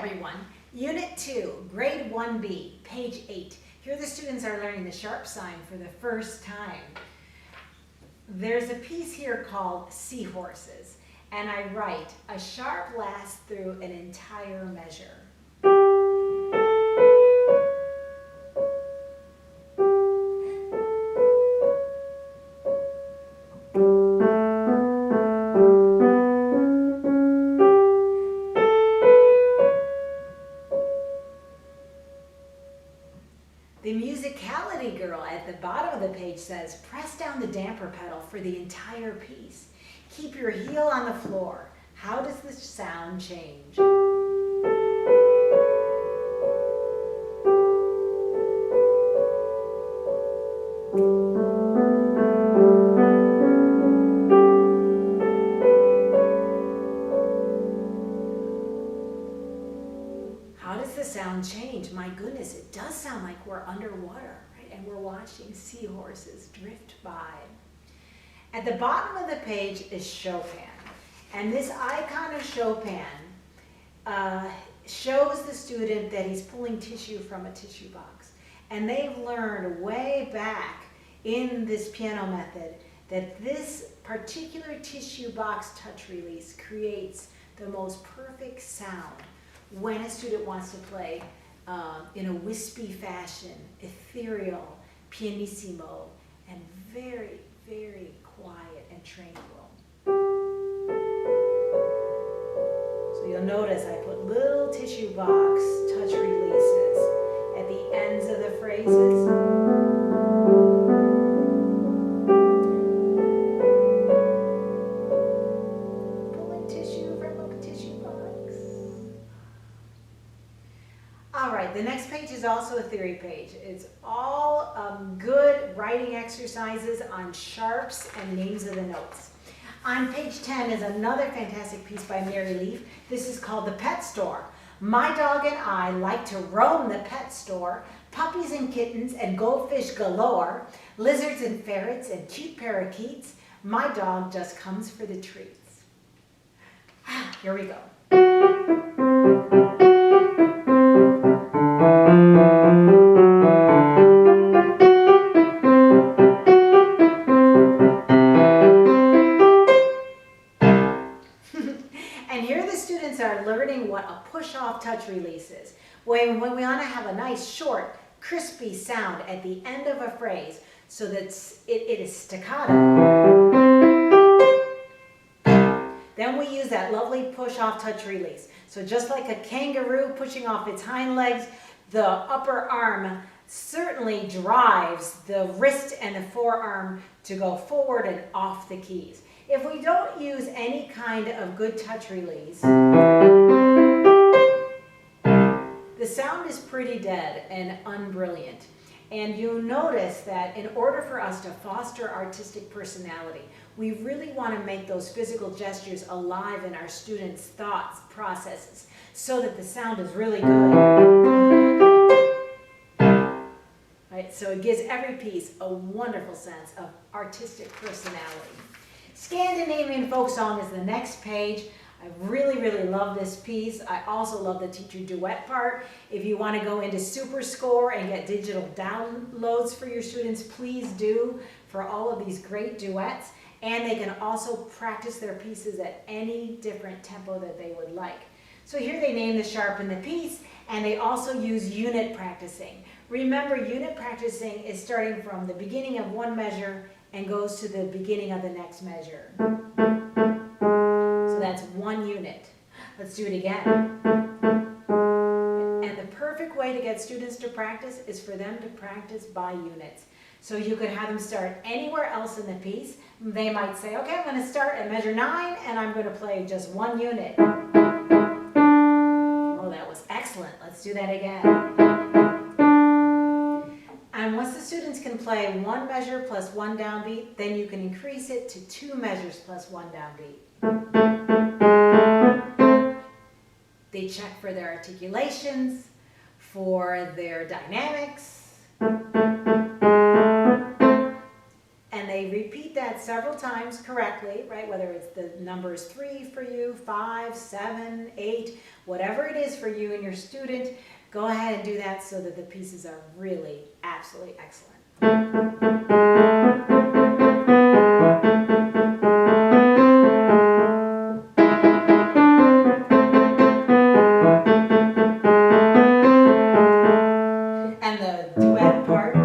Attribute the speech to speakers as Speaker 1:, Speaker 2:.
Speaker 1: everyone. Unit 2, Grade 1B, page 8. Here the students are learning the sharp sign for the first time. There's a piece here called Seahorses, and I write, a sharp lasts through an entire measure. The musicality girl at the bottom of the page says, press down the damper pedal for the entire piece. Keep your heel on the floor. How does the sound change? How does the sound change? My goodness, it does sound like we're underwater, right? And we're watching seahorses drift by. At the bottom of the page is Chopin. And this icon of Chopin shows the student that he's pulling tissue from a tissue box. And they've learned way back in this piano method that this particular tissue box touch release creates the most perfect sound when a student wants to play in a wispy fashion, ethereal, pianissimo, and very, very quiet and tranquil. So you'll notice I put little tissue box touch releases at the ends of the phrases. Pulling tissue from a tissue box. All right, the next page is also a theory page. It's all good writing exercises on sharps and names of the notes. On page 10 is another fantastic piece by Mary Leaf. This is called The Pet Store. My dog and I like to roam the pet store, puppies and kittens and goldfish galore, lizards and ferrets and cute parakeets. My dog just comes for the treats. Here we go. And here the students are learning what a push-off touch release is. When we want to have a nice, short, crispy sound at the end of a phrase so that it is staccato. Then we use that lovely push-off touch release. So just like a kangaroo pushing off its hind legs, the upper arm certainly drives the wrist and the forearm to go forward and off the keys. If we don't use any kind of good touch release, the sound is pretty dead and unbrilliant. And you'll notice that in order for us to foster artistic personality, we really want to make those physical gestures alive in our students' thoughts, processes, so that the sound is really good. Right? So it gives every piece a wonderful sense of artistic personality. Scandinavian folk song is the next page. I really, really love this piece. I also love the teacher duet part. If you want to go into Super Score and get digital downloads for your students, please do, for all of these great duets. And they can also practice their pieces at any different tempo that they would like. So here they name the sharp in the piece, and they also use unit practicing. Remember, unit practicing is starting from the beginning of one measure and goes to the beginning of the next measure. So that's one unit. Let's do it again. And the perfect way to get students to practice is for them to practice by units. So you could have them start anywhere else in the piece. They might say, okay, I'm going to start at measure 9 and I'm going to play just one unit. Oh, that was excellent. Let's do that again. And once the students can play one measure plus one downbeat, then you can increase it to 2 measures plus one downbeat. They check for their articulations, for their dynamics, and they repeat that several times correctly, right? Whether it's the numbers 3 for you, 5, 7, 8, whatever it is for you and your student, go ahead and do that so that the pieces are really absolutely excellent. And the duet part.